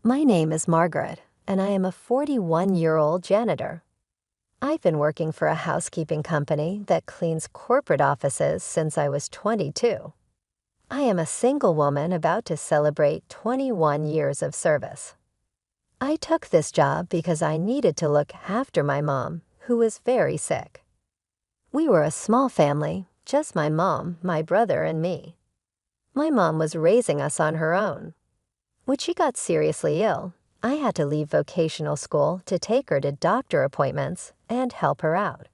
My name is Margaret, and I am a 41-year-old janitor. I've been working for a housekeeping company that cleans corporate offices since I was 22. I am a single woman about to celebrate 21 years of service. I took this job because I needed to look after my mom, who was very sick. We were a small family, just my mom, my brother, and me. My mom was raising us on her own. When she got seriously ill, I had to leave vocational school to take her to doctor appointments and help her out.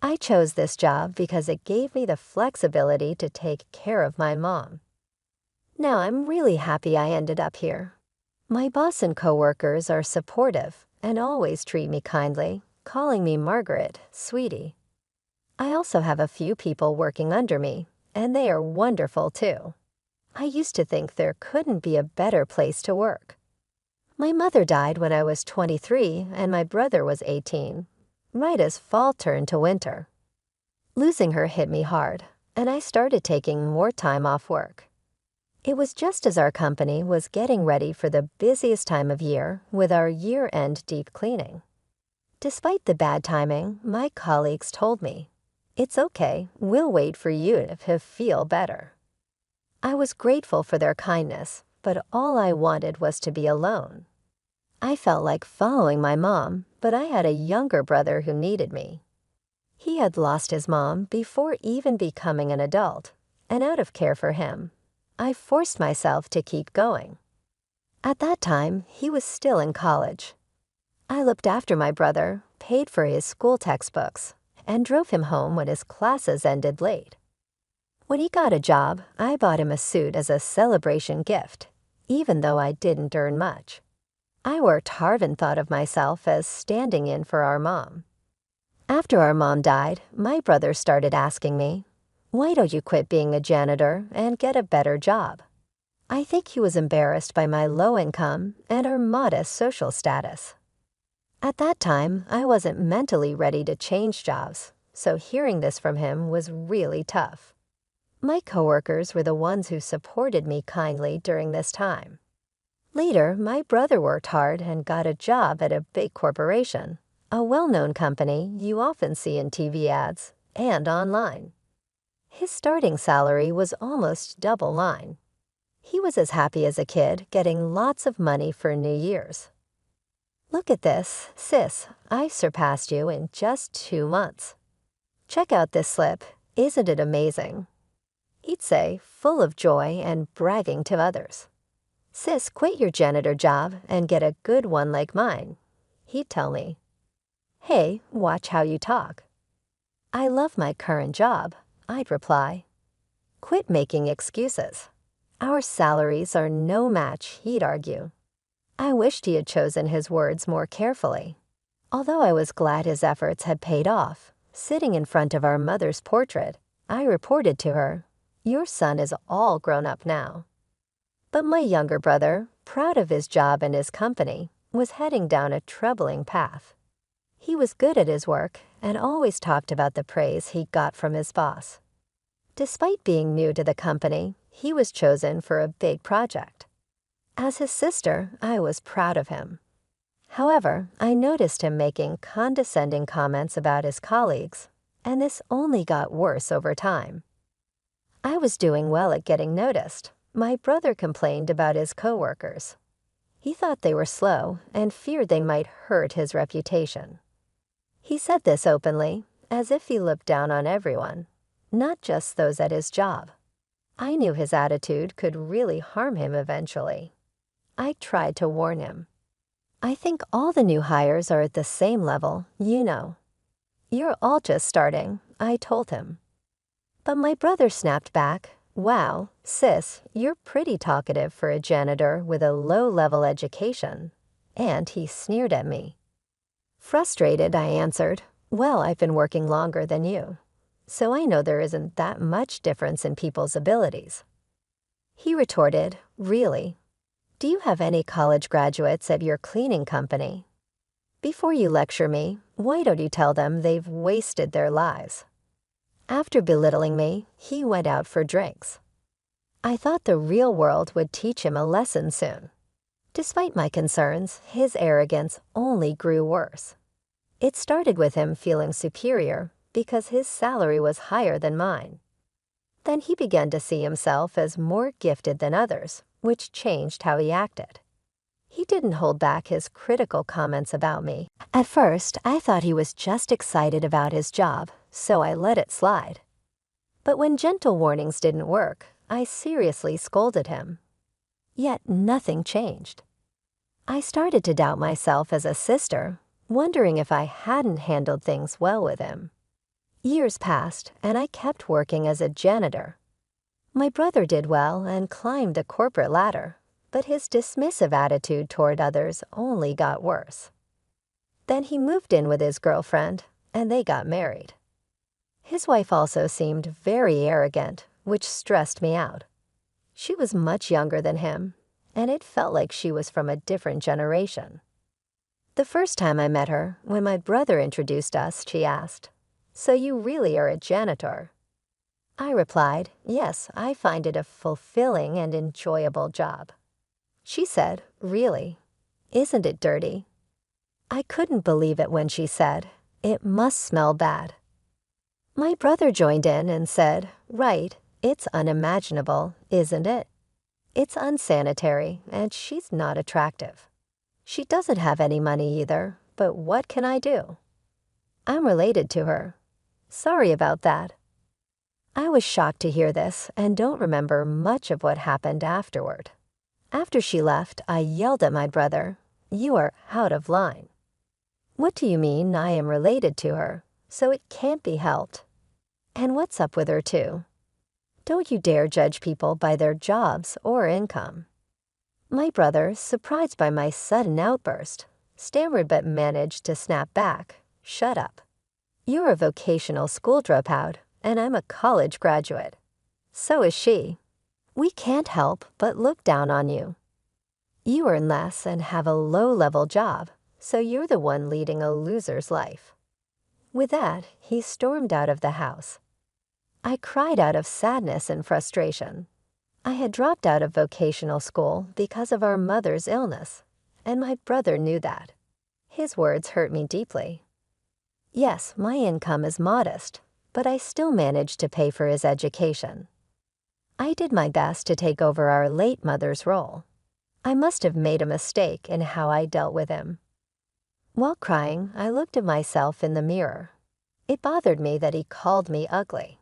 I chose this job because it gave me the flexibility to take care of my mom. Now I'm really happy I ended up here. My boss and coworkers are supportive and always treat me kindly, calling me Margaret, sweetie. I also have a few people working under me, and they are wonderful too. I used to think there couldn't be a better place to work. My mother died when I was 23 and my brother was 18, right as fall turned to winter. Losing her hit me hard, and I started taking more time off work. It was just as our company was getting ready for the busiest time of year with our year-end deep cleaning. Despite the bad timing, my colleagues told me, "It's okay, we'll wait for you to feel better." I was grateful for their kindness, but all I wanted was to be alone. I felt like following my mom, but I had a younger brother who needed me. He had lost his mom before even becoming an adult, and out of care for him, I forced myself to keep going. At that time, he was still in college. I looked after my brother, paid for his school textbooks, and drove him home when his classes ended late. When he got a job, I bought him a suit as a celebration gift, even though I didn't earn much. I worked hard and thought of myself as standing in for our mom. After our mom died, my brother started asking me, "Why don't you quit being a janitor and get a better job?" I think he was embarrassed by my low income and our modest social status. At that time, I wasn't mentally ready to change jobs, so hearing this from him was really tough. My coworkers were the ones who supported me kindly during this time. Later, my brother worked hard and got a job at a big corporation, a well-known company you often see in TV ads and online. His starting salary was almost double mine. He was as happy as a kid, getting lots of money for New Year's. "Look at this, sis, I surpassed you in just 2 months. Check out this slip, isn't it amazing?" He'd say, full of joy and bragging to others. "Sis, quit your janitor job and get a good one like mine." He'd tell me, "Hey, watch how you talk." "I love my current job," I'd reply. "Quit making excuses. Our salaries are no match," he'd argue. I wished he had chosen his words more carefully. Although I was glad his efforts had paid off, sitting in front of our mother's portrait, I reported to her, "Your son is all grown up now." But my younger brother, proud of his job and his company, was heading down a troubling path. He was good at his work and always talked about the praise he got from his boss. Despite being new to the company, he was chosen for a big project. As his sister, I was proud of him. However, I noticed him making condescending comments about his colleagues, and this only got worse over time. I was doing well at getting noticed. My brother complained about his coworkers. He thought they were slow and feared they might hurt his reputation. He said this openly, as if he looked down on everyone, not just those at his job. I knew his attitude could really harm him eventually. I tried to warn him. "I think all the new hires are at the same level, you know. You're all just starting," I told him. But my brother snapped back, "Wow, sis, you're pretty talkative for a janitor with a low-level education." And he sneered at me. Frustrated, I answered, "Well, I've been working longer than you, so I know there isn't that much difference in people's abilities." He retorted, "Really? Do you have any college graduates at your cleaning company? Before you lecture me, why don't you tell them they've wasted their lives?" After belittling me, he went out for drinks. I thought the real world would teach him a lesson soon. Despite my concerns, his arrogance only grew worse. It started with him feeling superior because his salary was higher than mine. Then he began to see himself as more gifted than others, which changed how he acted. He didn't hold back his critical comments about me. At first, I thought he was just excited about his job, so I let it slide. But when gentle warnings didn't work, I seriously scolded him. Yet nothing changed. I started to doubt myself as a sister, wondering if I hadn't handled things well with him. Years passed, and I kept working as a janitor. My brother did well and climbed the corporate ladder, but his dismissive attitude toward others only got worse. Then he moved in with his girlfriend, and they got married. His wife also seemed very arrogant, which stressed me out. She was much younger than him, and it felt like she was from a different generation. The first time I met her, when my brother introduced us, she asked, "So you really are a janitor?" I replied, "Yes, I find it a fulfilling and enjoyable job." She said, "Really? Isn't it dirty?" I couldn't believe it when she said, "It must smell bad." My brother joined in and said, "Right, it's unimaginable, isn't it? It's unsanitary, and she's not attractive. She doesn't have any money either, but what can I do? I'm related to her. Sorry about that." I was shocked to hear this and don't remember much of what happened afterward. After she left, I yelled at my brother, "You are out of line. What do you mean I am related to her, so it can't be helped? And what's up with her too? Don't you dare judge people by their jobs or income." My brother, surprised by my sudden outburst, stammered but managed to snap back, "Shut up. You're a vocational school dropout, and I'm a college graduate. So is she. We can't help but look down on you. You earn less and have a low-level job, so you're the one leading a loser's life." With that, he stormed out of the house. I cried out of sadness and frustration. I had dropped out of vocational school because of our mother's illness, and my brother knew that. His words hurt me deeply. Yes, my income is modest, but I still managed to pay for his education. I did my best to take over our late mother's role. I must have made a mistake in how I dealt with him. While crying, I looked at myself in the mirror. It bothered me that he called me ugly.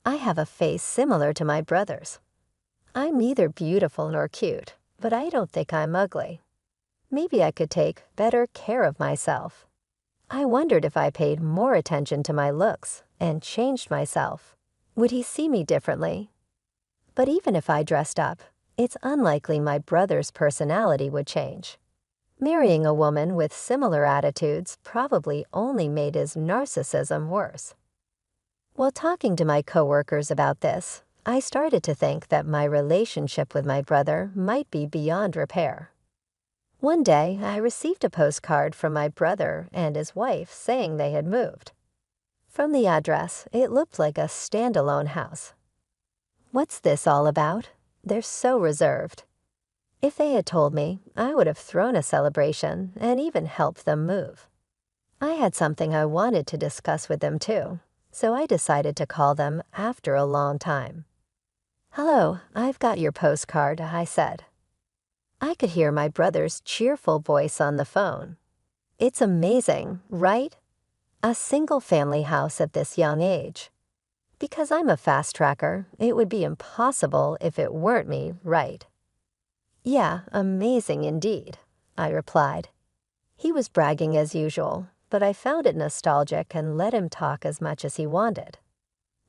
I have a face similar to my brother's. I'm neither beautiful nor cute, but I don't think I'm ugly. Maybe I could take better care of myself. I wondered if I paid more attention to my looks and changed myself, would he see me differently? But even if I dressed up, it's unlikely my brother's personality would change. Marrying a woman with similar attitudes probably only made his narcissism worse. While talking to my coworkers about this, I started to think that my relationship with my brother might be beyond repair. One day, I received a postcard from my brother and his wife saying they had moved. From the address, it looked like a standalone house. What's this all about? They're so reserved. If they had told me, I would have thrown a celebration and even helped them move. I had something I wanted to discuss with them too, so I decided to call them after a long time. "Hello, I've got your postcard," I said. I could hear my brother's cheerful voice on the phone. "It's amazing, right? A single-family house at this young age. Because I'm a fast tracker, it would be impossible if it weren't me, right?" "Yeah, amazing indeed," I replied. He was bragging as usual, but I found it nostalgic and let him talk as much as he wanted.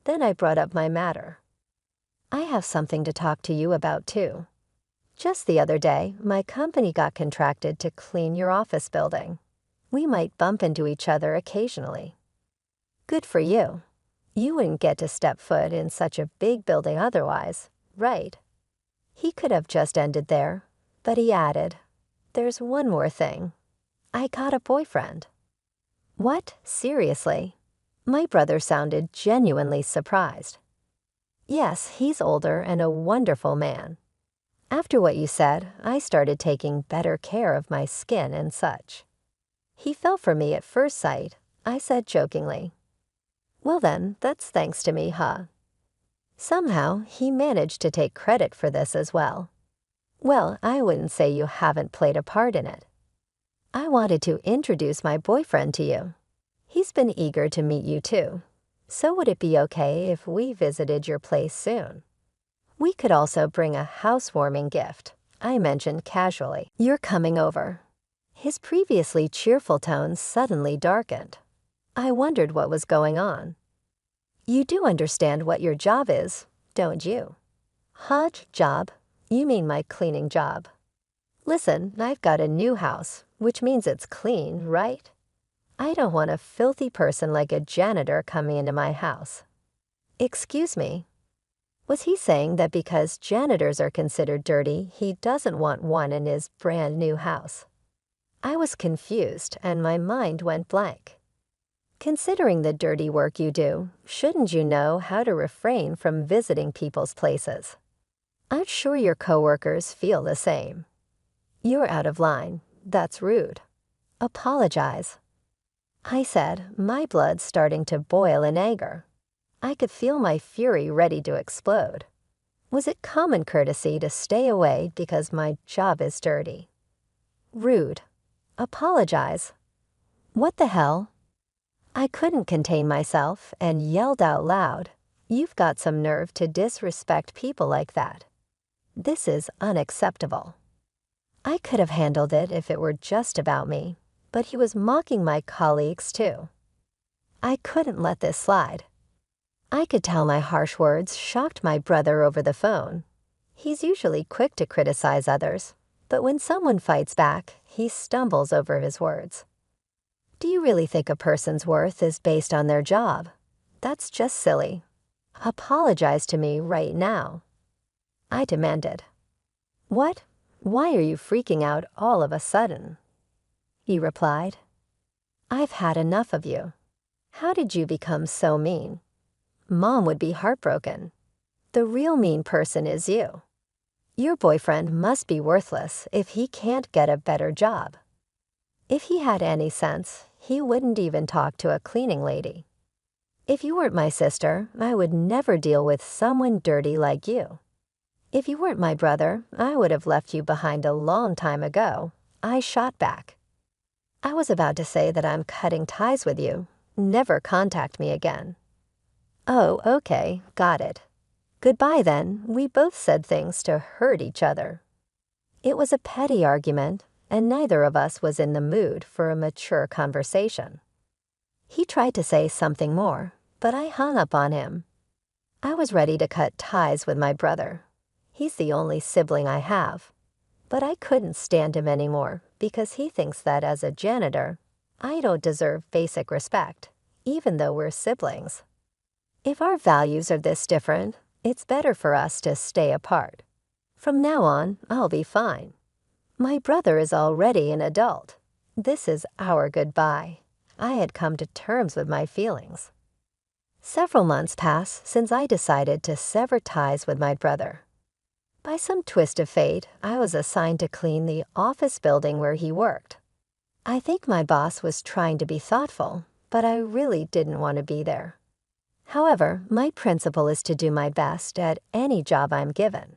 Then I brought up my matter. "I have something to talk to you about too. Just the other day, my company got contracted to clean your office building. We might bump into each other occasionally." "Good for you. You wouldn't get to step foot in such a big building otherwise, right?" He could have just ended there, but he added, "There's one more thing. I got a boyfriend." "What? Seriously?" My brother sounded genuinely surprised. "Yes, he's older and a wonderful man. After what you said, I started taking better care of my skin and such. He fell for me at first sight, I said jokingly. Well then, that's thanks to me, huh? Somehow, he managed to take credit for this as well. Well, I wouldn't say you haven't played a part in it. I wanted to introduce my boyfriend to you. He's been eager to meet you too. So would it be okay if we visited your place soon? We could also bring a housewarming gift, I mentioned casually. You're coming over. His previously cheerful tone suddenly darkened. I wondered what was going on. You do understand what your job is, don't you? Hodge job? You mean my cleaning job. Listen, I've got a new house, which means it's clean, right? I don't want a filthy person like a janitor coming into my house. Excuse me? Was he saying that because janitors are considered dirty, he doesn't want one in his brand new house? I was confused and my mind went blank. Considering the dirty work you do, shouldn't you know how to refrain from visiting people's places? I'm sure your coworkers feel the same. You're out of line. That's rude. Apologize. I said, my blood starting to boil in anger. I could feel my fury ready to explode. Was it common courtesy to stay away because my job is dirty? Rude. Apologize. What the hell? I couldn't contain myself and yelled out loud, "You've got some nerve to disrespect people like that. This is unacceptable." I could have handled it if it were just about me, but he was mocking my colleagues too. I couldn't let this slide. I could tell my harsh words shocked my brother over the phone. He's usually quick to criticize others, but when someone fights back, he stumbles over his words. Do you really think a person's worth is based on their job? That's just silly. Apologize to me right now. I demanded. What? Why are you freaking out all of a sudden? He replied. I've had enough of you. How did you become so mean? Mom would be heartbroken. The real mean person is you. Your boyfriend must be worthless if he can't get a better job. If he had any sense, he wouldn't even talk to a cleaning lady. If you weren't my sister, I would never deal with someone dirty like you. If you weren't my brother, I would have left you behind a long time ago. I shot back. I was about to say that I'm cutting ties with you. Never contact me again. Oh, okay, got it. Goodbye then. We both said things to hurt each other. It was a petty argument, and neither of us was in the mood for a mature conversation. He tried to say something more, but I hung up on him. I was ready to cut ties with my brother. He's the only sibling I have. But I couldn't stand him anymore because he thinks that as a janitor, I don't deserve basic respect, even though we're siblings. If our values are this different, it's better for us to stay apart. From now on, I'll be fine. My brother is already an adult. This is our goodbye. I had come to terms with my feelings. Several months passed since I decided to sever ties with my brother. By some twist of fate, I was assigned to clean the office building where he worked. I think my boss was trying to be thoughtful, but I really didn't want to be there. However, my principle is to do my best at any job I'm given.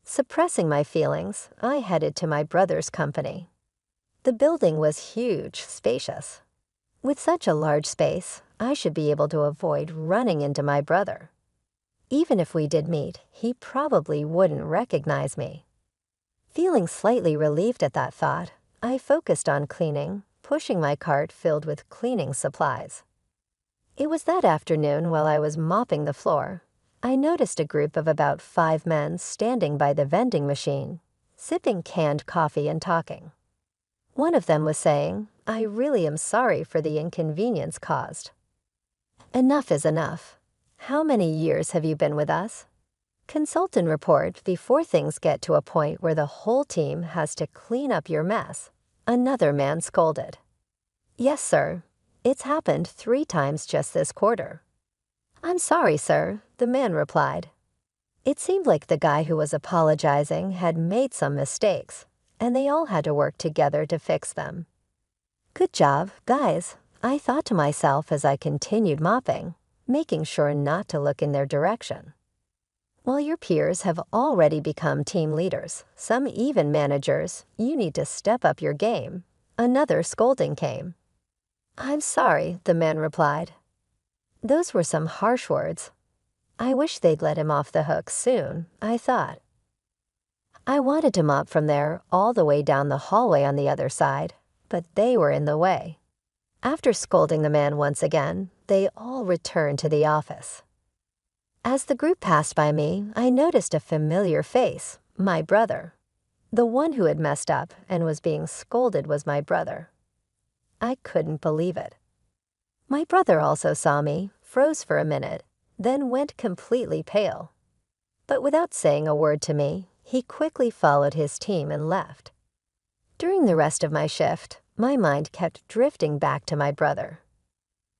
Suppressing my feelings, I headed to my brother's company. The building was huge, spacious. With such a large space, I should be able to avoid running into my brother. Even if we did meet, he probably wouldn't recognize me. Feeling slightly relieved at that thought, I focused on cleaning, pushing my cart filled with cleaning supplies. It was that afternoon while I was mopping the floor, I noticed a group of about 5 men standing by the vending machine, sipping canned coffee and talking. One of them was saying, "I really am sorry for the inconvenience caused." Enough is enough. How many years have you been with us? Consult and report before things get to a point where the whole team has to clean up your mess, another man scolded. Yes, sir. It's happened 3 times just this quarter. I'm sorry, sir, the man replied. It seemed like the guy who was apologizing had made some mistakes, and they all had to work together to fix them. "Good job, guys," I thought to myself as I continued mopping, making sure not to look in their direction. While your peers have already become team leaders, some even managers, you need to step up your game. Another scolding came. "I'm sorry," the man replied. Those were some harsh words. I wish they'd let him off the hook soon, I thought. I wanted to mop from there all the way down the hallway on the other side, but they were in the way. After scolding the man once again, they all returned to the office. As the group passed by me, I noticed a familiar face, my brother. The one who had messed up and was being scolded was my brother. I couldn't believe it. My brother also saw me, froze for a minute, then went completely pale. But without saying a word to me, he quickly followed his team and left. During the rest of my shift, my mind kept drifting back to my brother.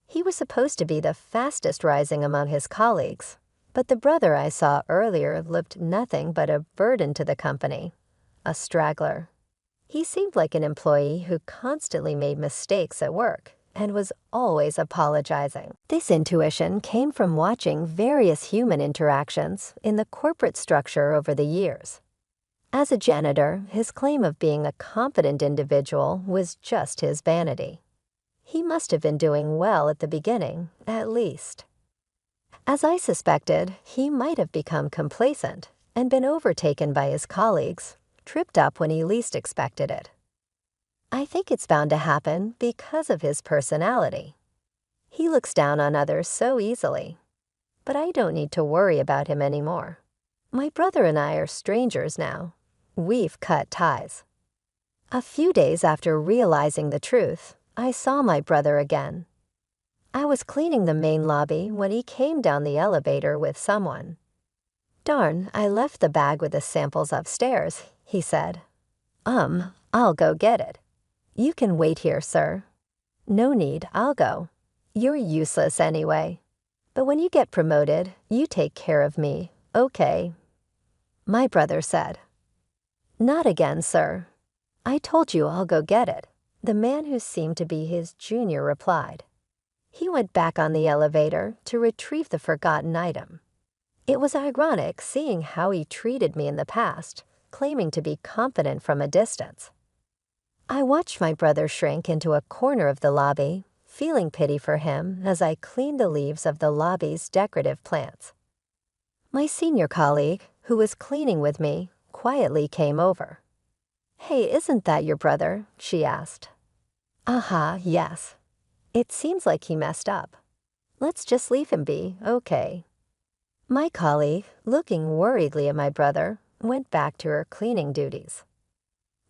He was supposed to be the fastest rising among his colleagues, but the brother I saw earlier looked nothing but a burden to the company, a straggler. He seemed like an employee who constantly made mistakes at work and was always apologizing. This intuition came from watching various human interactions in the corporate structure over the years. As a janitor, his claim of being a competent individual was just his vanity. He must have been doing well at the beginning, at least. As I suspected, he might have become complacent and been overtaken by his colleagues, tripped up when he least expected it. I think it's bound to happen because of his personality. He looks down on others so easily. But I don't need to worry about him anymore. My brother and I are strangers now. We've cut ties. A few days after realizing the truth, I saw my brother again. I was cleaning the main lobby when he came down the elevator with someone. "Darn, I left the bag with the samples upstairs," he said. I'll go get it." "You can wait here, sir." "No need, I'll go. You're useless anyway. But when you get promoted, you take care of me, okay?" My brother said. "Not again, sir." "I told you I'll go get it," the man who seemed to be his junior replied. He went back on the elevator to retrieve the forgotten item. It was ironic seeing how he treated me in the past, claiming to be competent from a distance. I watched my brother shrink into a corner of the lobby, feeling pity for him as I cleaned the leaves of the lobby's decorative plants. My senior colleague, who was cleaning with me, quietly came over. "Hey, isn't that your brother?" she asked. Yes. It seems like he messed up. Let's just leave him be, okay?" My colleague, looking worriedly at my brother, went back to her cleaning duties.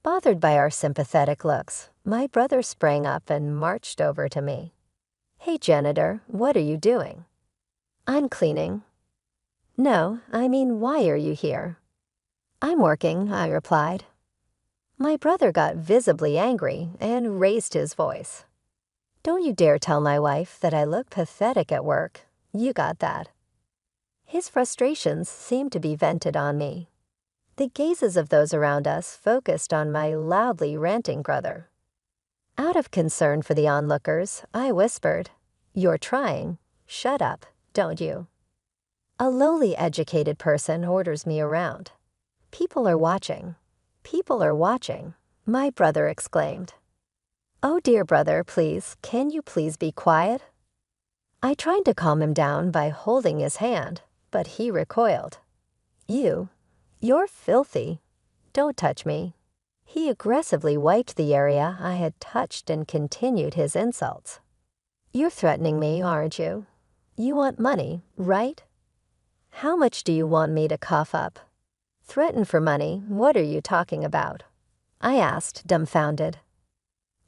Bothered by our sympathetic looks, my brother sprang up and marched over to me. "Hey, janitor, what are you doing?" "I'm cleaning." "No, I mean, why are you here?" "I'm working," I replied. My brother got visibly angry and raised his voice. "Don't you dare tell my wife that I look pathetic at work. You got that." His frustrations seemed to be vented on me. The gazes of those around us focused on my loudly ranting brother. Out of concern for the onlookers, I whispered, "You're trying. Shut up, don't you?" A lowly educated person orders me around. "People are watching. People are watching," my brother exclaimed. "Oh dear brother, please, can you please be quiet?" I tried to calm him down by holding his hand, but he recoiled. You're filthy. Don't touch me." He aggressively wiped the area I had touched and continued his insults. "You're threatening me, aren't you? You want money, right? How much do you want me to cough up?" "Threaten for money? What are you talking about?" I asked, dumbfounded.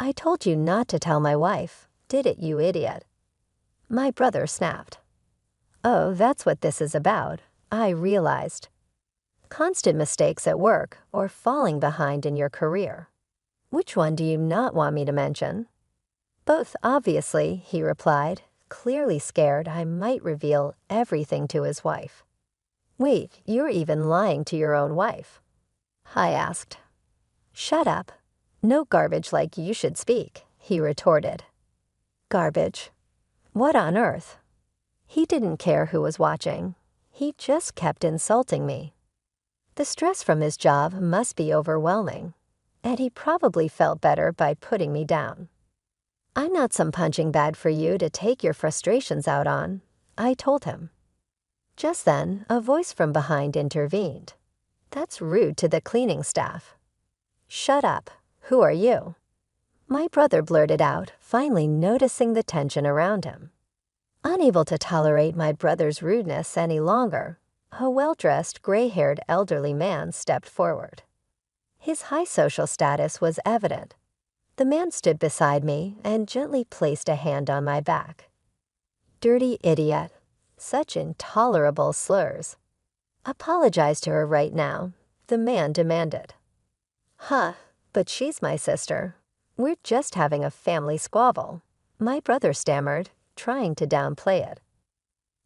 "I told you not to tell my wife, did it, you idiot?" My brother snapped. "Oh, that's what this is about," I realized. Constant mistakes at work or falling behind in your career. "Which one do you not want me to mention?" "Both, obviously," he replied, clearly scared I might reveal everything to his wife. Wait, you're even lying to your own wife. I asked. Shut up. No garbage like you should speak, he retorted. Garbage? What on earth? He didn't care who was watching. He just kept insulting me. The stress from his job must be overwhelming, and he probably felt better by putting me down. I'm not some punching bag for you to take your frustrations out on, I told him. Just then, a voice from behind intervened. That's rude to the cleaning staff. Shut up. Who are you? My brother blurted out, finally noticing the tension around him. Unable to tolerate my brother's rudeness any longer, a well-dressed, gray-haired elderly man stepped forward. His high social status was evident. The man stood beside me and gently placed a hand on my back. Dirty idiot. Such intolerable slurs. Apologize to her right now, the man demanded. Huh, but she's my sister. We're just having a family squabble, my brother stammered, trying to downplay it.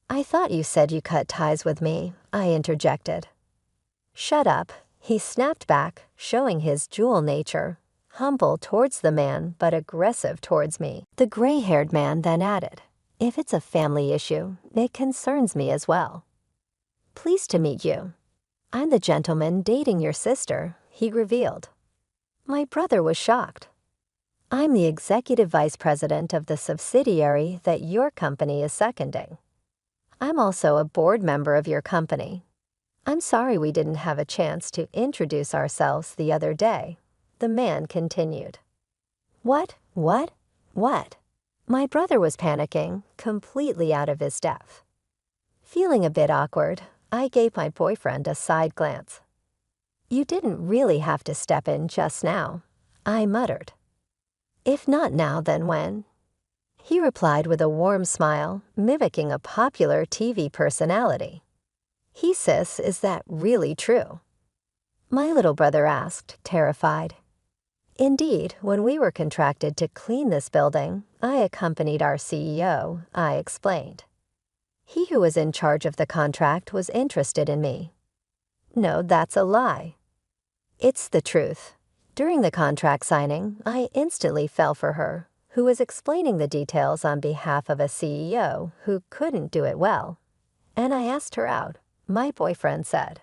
I thought you said you cut ties with me, I interjected. Shut up, he snapped back, showing his dual nature, humble towards the man but aggressive towards me. The gray-haired man then added, if it's a family issue, it concerns me as well. Pleased to meet you. I'm the gentleman dating your sister, he revealed. My brother was shocked. I'm the executive vice president of the subsidiary that your company is seconding. I'm also a board member of your company. I'm sorry we didn't have a chance to introduce ourselves the other day, the man continued. What? My brother was panicking, completely out of his depth. Feeling a bit awkward, I gave my boyfriend a side glance. You didn't really have to step in just now, I muttered. If not now, then when? He replied with a warm smile, mimicking a popular TV personality. He says, is that really true? My little brother asked, terrified. Indeed, when we were contracted to clean this building, I accompanied our CEO, I explained. He who was in charge of the contract was interested in me. No, that's a lie. It's the truth. During the contract signing, I instantly fell for her, who was explaining the details on behalf of a CEO who couldn't do it well. And I asked her out, my boyfriend said.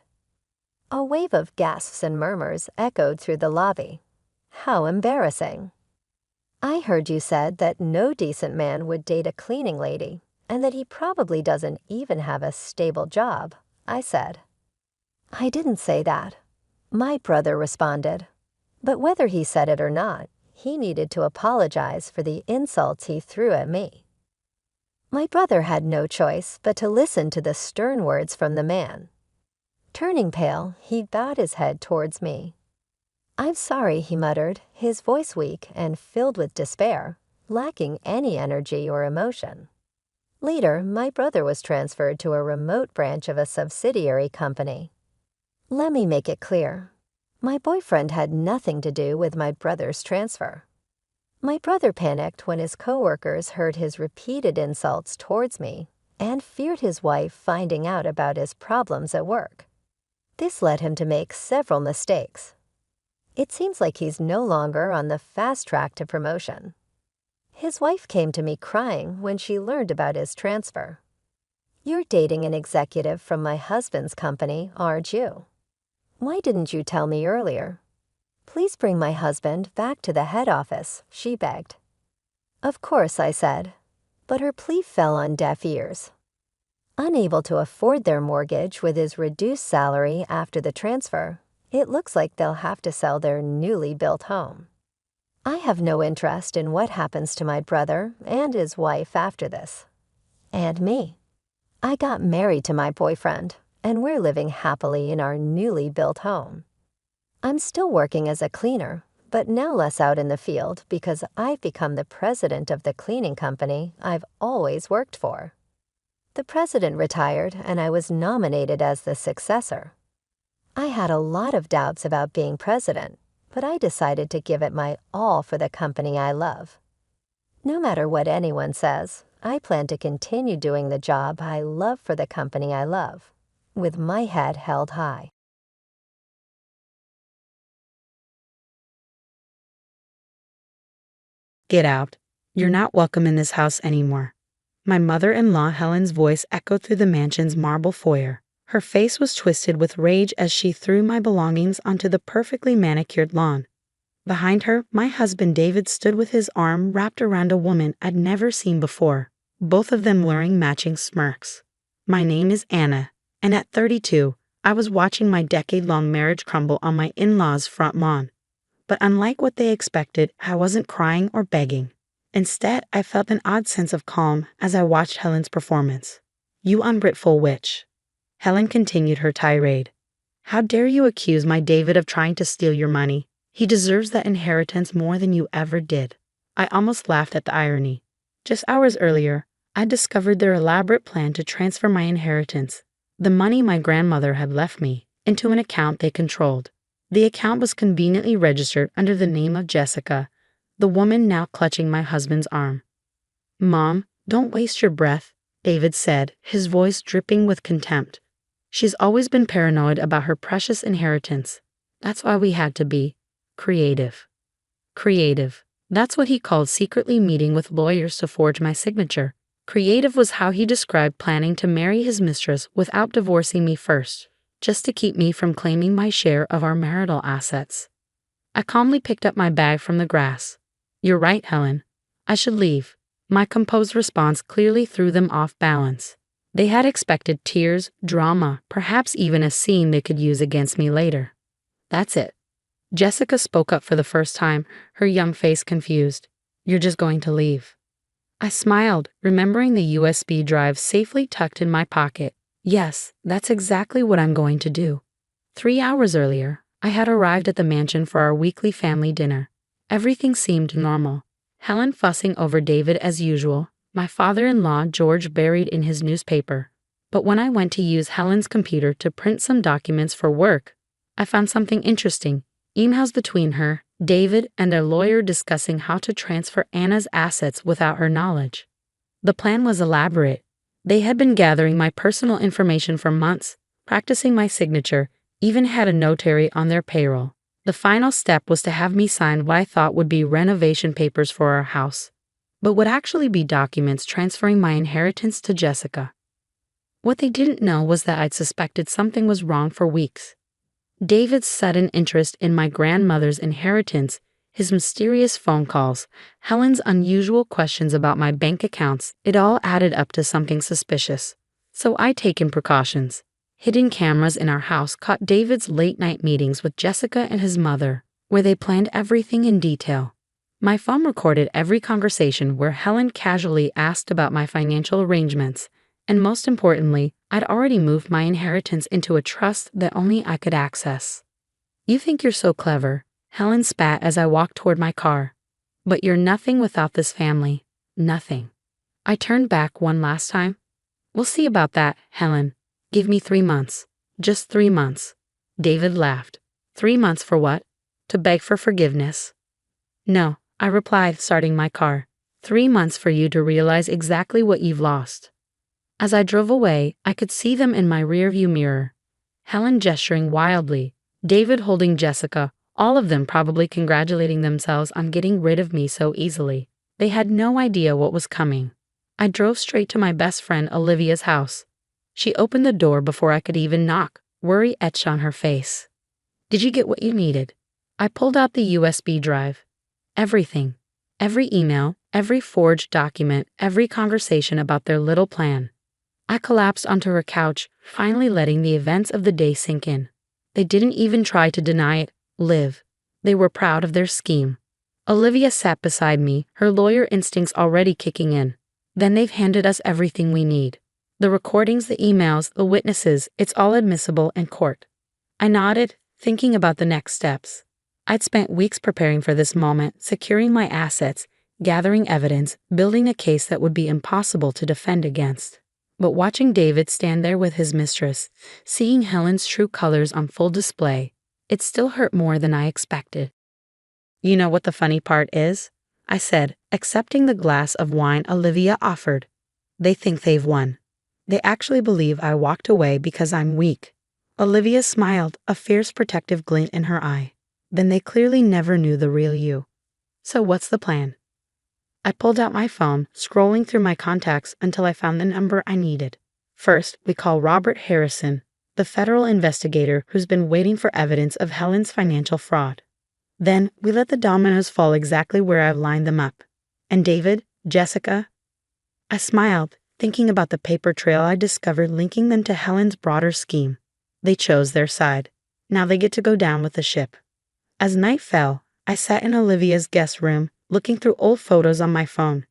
A wave of gasps and murmurs echoed through the lobby. How embarrassing. I heard you said that no decent man would date a cleaning lady, and that he probably doesn't even have a stable job, I said. I didn't say that, my brother responded. But whether he said it or not, he needed to apologize for the insults he threw at me. My brother had no choice but to listen to the stern words from the man. Turning pale, he bowed his head towards me. I'm sorry, he muttered, his voice weak and filled with despair, lacking any energy or emotion. Later, my brother was transferred to a remote branch of a subsidiary company. Let me make it clear. My boyfriend had nothing to do with my brother's transfer. My brother panicked when his coworkers heard his repeated insults towards me and feared his wife finding out about his problems at work. This led him to make several mistakes. It seems like he's no longer on the fast track to promotion. His wife came to me crying when she learned about his transfer. You're dating an executive from my husband's company, aren't you? Why didn't you tell me earlier? Please bring my husband back to the head office, she begged. Of course, I said, but her plea fell on deaf ears. Unable to afford their mortgage with his reduced salary after the transfer, it looks like they'll have to sell their newly built home. I have no interest in what happens to my brother and his wife after this. And me. I got married to my boyfriend, and we're living happily in our newly built home. I'm still working as a cleaner, but now less out in the field because I've become the president of the cleaning company I've always worked for. The president retired, and I was nominated as the successor. I had a lot of doubts about being president, but I decided to give it my all for the company I love. No matter what anyone says, I plan to continue doing the job I love for the company I love, with my head held high. Get out. You're not welcome in this house anymore. My mother-in-law Helen's voice echoed through the mansion's marble foyer. Her face was twisted with rage as she threw my belongings onto the perfectly manicured lawn. Behind her, my husband David stood with his arm wrapped around a woman I'd never seen before, both of them wearing matching smirks. My name is Anna, and at 32, I was watching my decade-long marriage crumble on my in-laws' front lawn. But unlike what they expected, I wasn't crying or begging. Instead, I felt an odd sense of calm as I watched Helen's performance. "You ungrateful witch." Helen continued her tirade. "How dare you accuse my David of trying to steal your money? He deserves that inheritance more than you ever did." I almost laughed at the irony. Just hours earlier, I discovered their elaborate plan to transfer my inheritance, the money my grandmother had left me, into an account they controlled. The account was conveniently registered under the name of Jessica, the woman now clutching my husband's arm. "Mom, don't waste your breath," David said, his voice dripping with contempt. "She's always been paranoid about her precious inheritance. That's why we had to be creative." Creative. That's what he called secretly meeting with lawyers to forge my signature. Creative was how he described planning to marry his mistress without divorcing me first, just to keep me from claiming my share of our marital assets. I calmly picked up my bag from the grass. "You're right, Helen. I should leave." My composed response clearly threw them off balance. They had expected tears, drama, perhaps even a scene they could use against me later. "That's it." Jessica spoke up for the first time, her young face confused. "You're just going to leave." I smiled, remembering the USB drive safely tucked in my pocket. Yes, that's exactly what I'm going to do. 3 hours earlier, I had arrived at the mansion for our weekly family dinner. Everything seemed normal. Helen fussing over David as usual, my father-in-law George buried in his newspaper. But when I went to use Helen's computer to print some documents for work, I found something interesting. Emails between her, David, and their lawyer discussing how to transfer Anna's assets without her knowledge. The plan was elaborate. They had been gathering my personal information for months, practicing my signature, even had a notary on their payroll. The final step was to have me sign what I thought would be renovation papers for our house, but would actually be documents transferring my inheritance to Jessica. What they didn't know was that I'd suspected something was wrong for weeks. David's sudden interest in my grandmother's inheritance, his mysterious phone calls, Helen's unusual questions about my bank accounts, it all added up to something suspicious. So I'd taken precautions. Hidden cameras in our house caught David's late-night meetings with Jessica and his mother, where they planned everything in detail. My phone recorded every conversation where Helen casually asked about my financial arrangements, and most importantly, I'd already moved my inheritance into a trust that only I could access. "You think you're so clever," Helen spat as I walked toward my car. "But you're nothing without this family. Nothing." I turned back one last time. "We'll see about that, Helen. Give me 3 months. Just 3 months." David laughed. 3 months for what? To beg for forgiveness? "No," I replied, starting my car. 3 months for you to realize exactly what you've lost." As I drove away, I could see them in my rearview mirror. Helen gesturing wildly, David holding Jessica, all of them probably congratulating themselves on getting rid of me so easily. They had no idea what was coming. I drove straight to my best friend Olivia's house. She opened the door before I could even knock, worry etched on her face. "Did you get what you needed?" I pulled out the USB drive. Everything. Every email, every forged document, every conversation about their little plan. I collapsed onto her couch, finally letting the events of the day sink in. They didn't even try to deny it, Liv. They were proud of their scheme. Olivia sat beside me, her lawyer instincts already kicking in. "Then they've handed us everything we need. The recordings, the emails, the witnesses, it's all admissible in court." I nodded, thinking about the next steps. I'd spent weeks preparing for this moment, securing my assets, gathering evidence, building a case that would be impossible to defend against. But watching David stand there with his mistress, seeing Helen's true colors on full display, it still hurt more than I expected. "You know what the funny part is?" I said, accepting the glass of wine Olivia offered. "They think they've won. They actually believe I walked away because I'm weak. Olivia smiled, a fierce protective glint in her eye. Then they clearly never knew the real you. So what's the plan? I pulled out my phone, scrolling through my contacts until I found the number I needed. First, we call Robert Harrison, the federal investigator who's been waiting for evidence of Helen's financial fraud. Then, we let the dominoes fall exactly where I've lined them up. And David, Jessica? I smiled, thinking about the paper trail I discovered linking them to Helen's broader scheme. They chose their side. Now they get to go down with the ship. As night fell, I sat in Olivia's guest room, looking through old photos on my phone.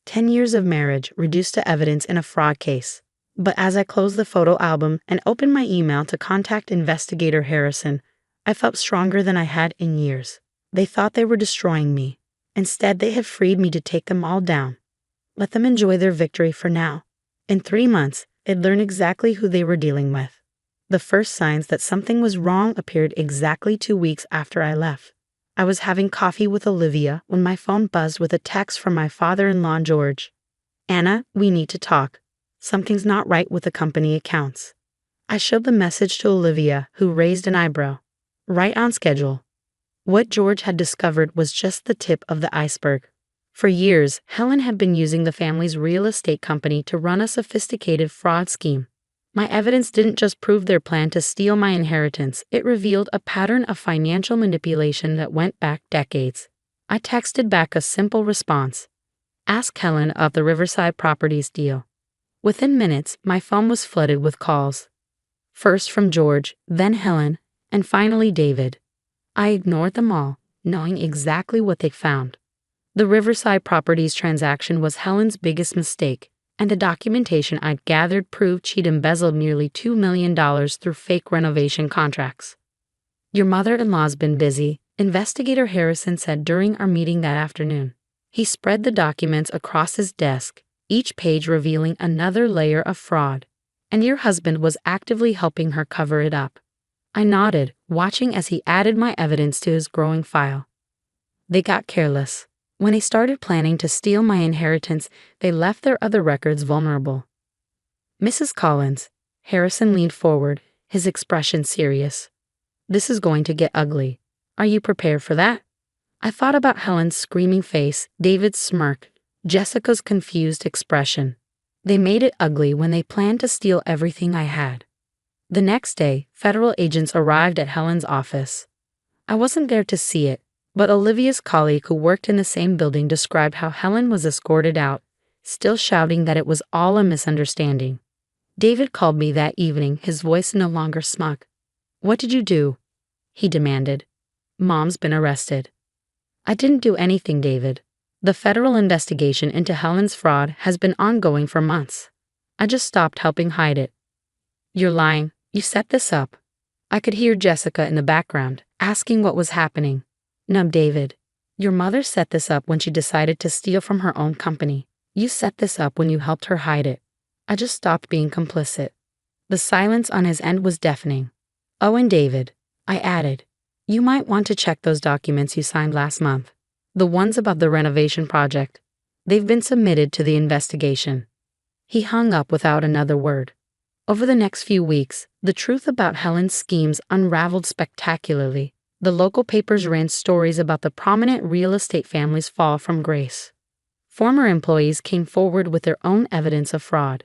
10 years of marriage reduced to evidence in a fraud case. But as I closed the photo album and opened my email to contact Investigator Harrison, I felt stronger than I had in years. They thought they were destroying me. Instead, they have freed me to take them all down. Let them enjoy their victory for now. In 3 months, I'd learn exactly who they were dealing with. The first signs that something was wrong appeared exactly 2 weeks after I left. I was having coffee with Olivia when my phone buzzed with a text from my father-in-law, George. "Anna, we need to talk. Something's not right with the company accounts." I showed the message to Olivia, who raised an eyebrow. Right on schedule. What George had discovered was just the tip of the iceberg. For years, Helen had been using the family's real estate company to run a sophisticated fraud scheme. My evidence didn't just prove their plan to steal my inheritance, it revealed a pattern of financial manipulation that went back decades. I texted back a simple response. Ask Helen of the Riverside Properties deal. Within minutes, my phone was flooded with calls. First from George, then Helen, and finally David. I ignored them all, knowing exactly what they found. The Riverside Properties transaction was Helen's biggest mistake, and the documentation I'd gathered proved she'd embezzled nearly $2 million through fake renovation contracts. "Your mother-in-law's been busy," Investigator Harrison said during our meeting that afternoon. He spread the documents across his desk, each page revealing another layer of fraud. "And your husband was actively helping her cover it up." I nodded, watching as he added my evidence to his growing file. They got careless. When they started planning to steal my inheritance, they left their other records vulnerable. "Mrs. Collins," Harrison leaned forward, his expression serious. "This is going to get ugly. Are you prepared for that?" I thought about Helen's screaming face, David's smirk, Jessica's confused expression. They made it ugly when they planned to steal everything I had. The next day, federal agents arrived at Helen's office. I wasn't there to see it, but Olivia's colleague who worked in the same building described how Helen was escorted out, still shouting that it was all a misunderstanding. David called me that evening, his voice no longer smug. "What did you do?" he demanded. "Mom's been arrested." "I didn't do anything, David. The federal investigation into Helen's fraud has been ongoing for months. I just stopped helping hide it." "You're lying. You set this up." I could hear Jessica in the background, asking what was happening. "No, David. Your mother set this up when she decided to steal from her own company. You set this up when you helped her hide it." I just stopped being complicit. The silence on his end was deafening. "Oh, and David," I added, "you might want to check those documents you signed last month. The ones about the renovation project. They've been submitted to the investigation." He hung up without another word. Over the next few weeks, the truth about Helen's schemes unraveled spectacularly. The local papers ran stories about the prominent real estate family's fall from grace. Former employees came forward with their own evidence of fraud.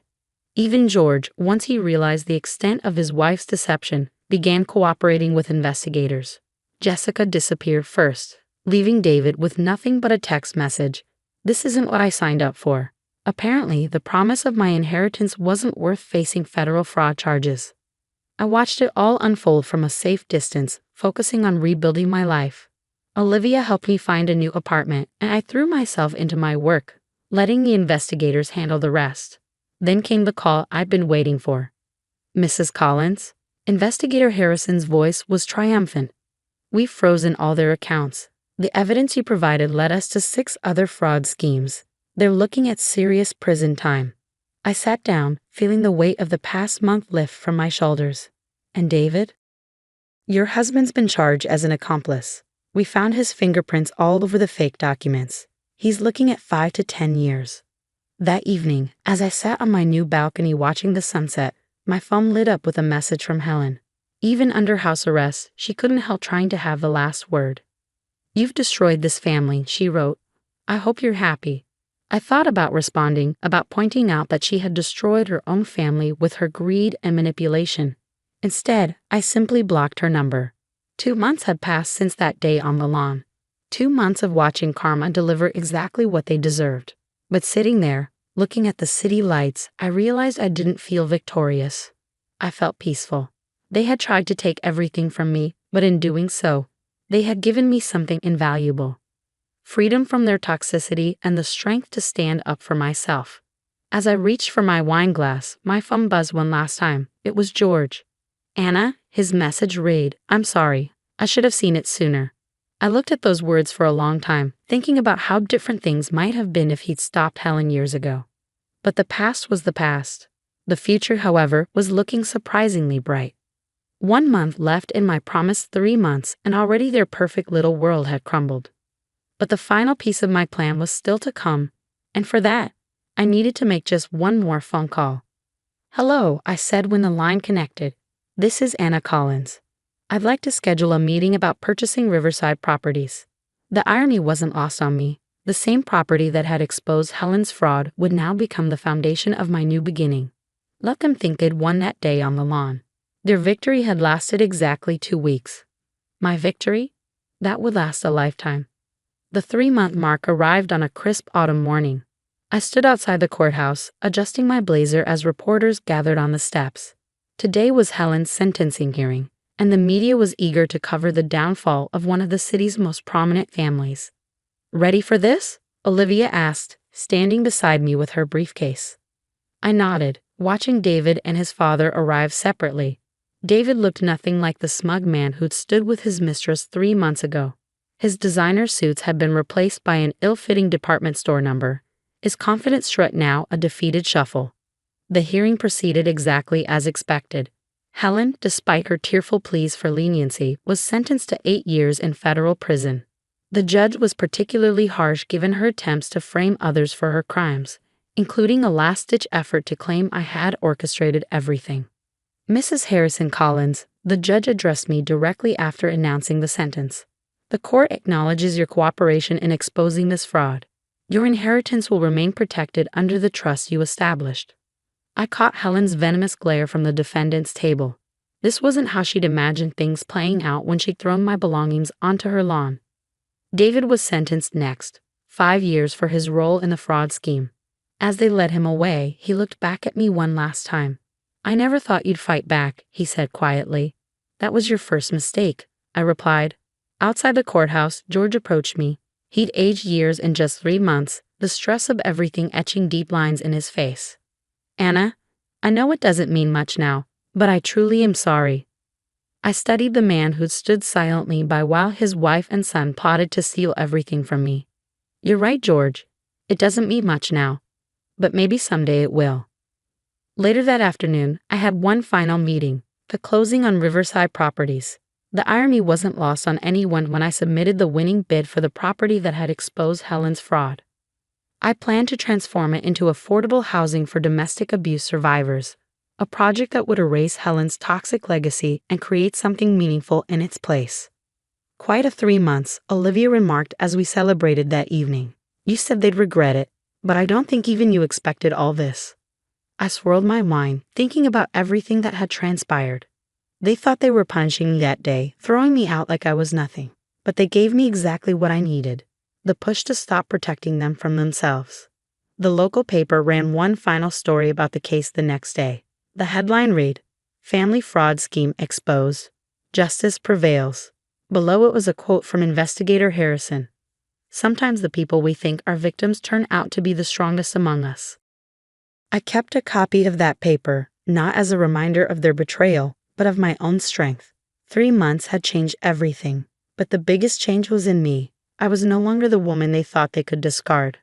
Even George, once he realized the extent of his wife's deception, began cooperating with investigators. Jessica disappeared first, leaving David with nothing but a text message. "This isn't what I signed up for." Apparently, the promise of my inheritance wasn't worth facing federal fraud charges. I watched it all unfold from a safe distance, focusing on rebuilding my life. Olivia helped me find a new apartment, and I threw myself into my work, letting the investigators handle the rest. Then came the call I'd been waiting for. "Mrs. Collins?" Investigator Harrison's voice was triumphant. "We've frozen all their accounts. The evidence you provided led us to 6 other fraud schemes. They're looking at serious prison time." I sat down, feeling the weight of the past month lift from my shoulders. "And David?" "Your husband's been charged as an accomplice. We found his fingerprints all over the fake documents. He's looking at 5 to 10 years. That evening, as I sat on my new balcony watching the sunset, my phone lit up with a message from Helen. Even under house arrest, she couldn't help trying to have the last word. "You've destroyed this family," she wrote. "I hope you're happy." I thought about responding, about pointing out that she had destroyed her own family with her greed and manipulation. Instead, I simply blocked her number. 2 months had passed since that day on the lawn. 2 months of watching karma deliver exactly what they deserved. But sitting there, looking at the city lights, I realized I didn't feel victorious. I felt peaceful. They had tried to take everything from me, but in doing so, they had given me something invaluable. Freedom from their toxicity and the strength to stand up for myself. As I reached for my wine glass, my phone buzzed one last time. It was George. "Anna," his message read, "I'm sorry. I should have seen it sooner." I looked at those words for a long time, thinking about how different things might have been if he'd stopped Helen years ago. But the past was the past. The future, however, was looking surprisingly bright. 1 month left in my promised 3 months, and already their perfect little world had crumbled. But the final piece of my plan was still to come, and for that, I needed to make just one more phone call. "Hello," I said when the line connected. "This is Anna Collins. I'd like to schedule a meeting about purchasing Riverside properties." The irony wasn't lost on me. The same property that had exposed Helen's fraud would now become the foundation of my new beginning. Let them think they'd won that day on the lawn. Their victory had lasted exactly 2 weeks. My victory? That would last a lifetime. The 3-month mark arrived on a crisp autumn morning. I stood outside the courthouse, adjusting my blazer as reporters gathered on the steps. Today was Helen's sentencing hearing, and the media was eager to cover the downfall of one of the city's most prominent families. "Ready for this?" Olivia asked, standing beside me with her briefcase. I nodded, watching David and his father arrive separately. David looked nothing like the smug man who'd stood with his mistress 3 months ago. His designer suits had been replaced by an ill-fitting department store number, his confident strut now a defeated shuffle. The hearing proceeded exactly as expected. Helen, despite her tearful pleas for leniency, was sentenced to 8 years in federal prison. The judge was particularly harsh given her attempts to frame others for her crimes, including a last-ditch effort to claim I had orchestrated everything. "Mrs. Harrison Collins," the judge addressed me directly after announcing the sentence. "The court acknowledges your cooperation in exposing this fraud. Your inheritance will remain protected under the trust you established." I caught Helen's venomous glare from the defendant's table. This wasn't how she'd imagined things playing out when she'd thrown my belongings onto her lawn. David was sentenced next, 5 years for his role in the fraud scheme. As they led him away, he looked back at me one last time. "I never thought you'd fight back," he said quietly. "That was your first mistake," I replied. Outside the courthouse, George approached me. He'd aged years in just 3 months, the stress of everything etching deep lines in his face. "Anna, I know it doesn't mean much now, but I truly am sorry." I studied the man who'd stood silently by while his wife and son plotted to steal everything from me. "You're right, George. It doesn't mean much now, but maybe someday it will." Later that afternoon, I had one final meeting, the closing on Riverside properties. The irony wasn't lost on anyone when I submitted the winning bid for the property that had exposed Helen's fraud. I planned to transform it into affordable housing for domestic abuse survivors, a project that would erase Helen's toxic legacy and create something meaningful in its place. "Quite a 3 months," Olivia remarked as we celebrated that evening. "You said they'd regret it, but I don't think even you expected all this." I swirled my wine, thinking about everything that had transpired. They thought they were punishing me that day, throwing me out like I was nothing. But they gave me exactly what I needed, the push to stop protecting them from themselves. The local paper ran one final story about the case the next day. The headline read, "Family Fraud Scheme Exposed. Justice Prevails." Below it was a quote from investigator Harrison. "Sometimes the people we think are victims turn out to be the strongest among us." I kept a copy of that paper, not as a reminder of their betrayal, but of my own strength. 3 months had changed everything, but the biggest change was in me. I was no longer the woman they thought they could discard.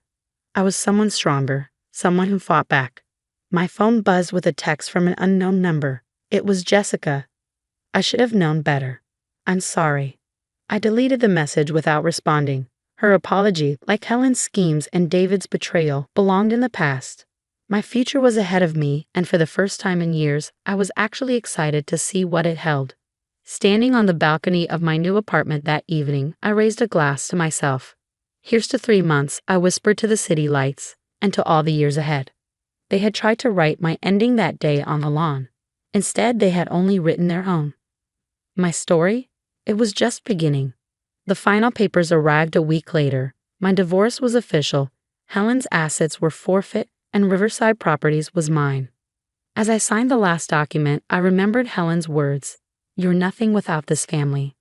I was someone stronger, someone who fought back. My phone buzzed with a text from an unknown number. It was Jessica. I should have known better. "I'm sorry." I deleted the message without responding. Her apology, like Helen's schemes and David's betrayal, belonged in the past. My future was ahead of me, and for the first time in years, I was actually excited to see what it held. Standing on the balcony of my new apartment that evening, I raised a glass to myself. Here's to 3 months, I whispered to the city lights, and to all the years ahead. They had tried to write my ending that day on the lawn. Instead, they had only written their own. My story? It was just beginning. The final papers arrived a week later. My divorce was official, Helen's assets were forfeit, and Riverside Properties was mine. As I signed the last document, I remembered Helen's words, "You're nothing without this family."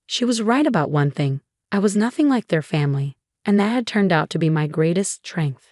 She was right about one thing. I was nothing like their family, and that had turned out to be my greatest strength.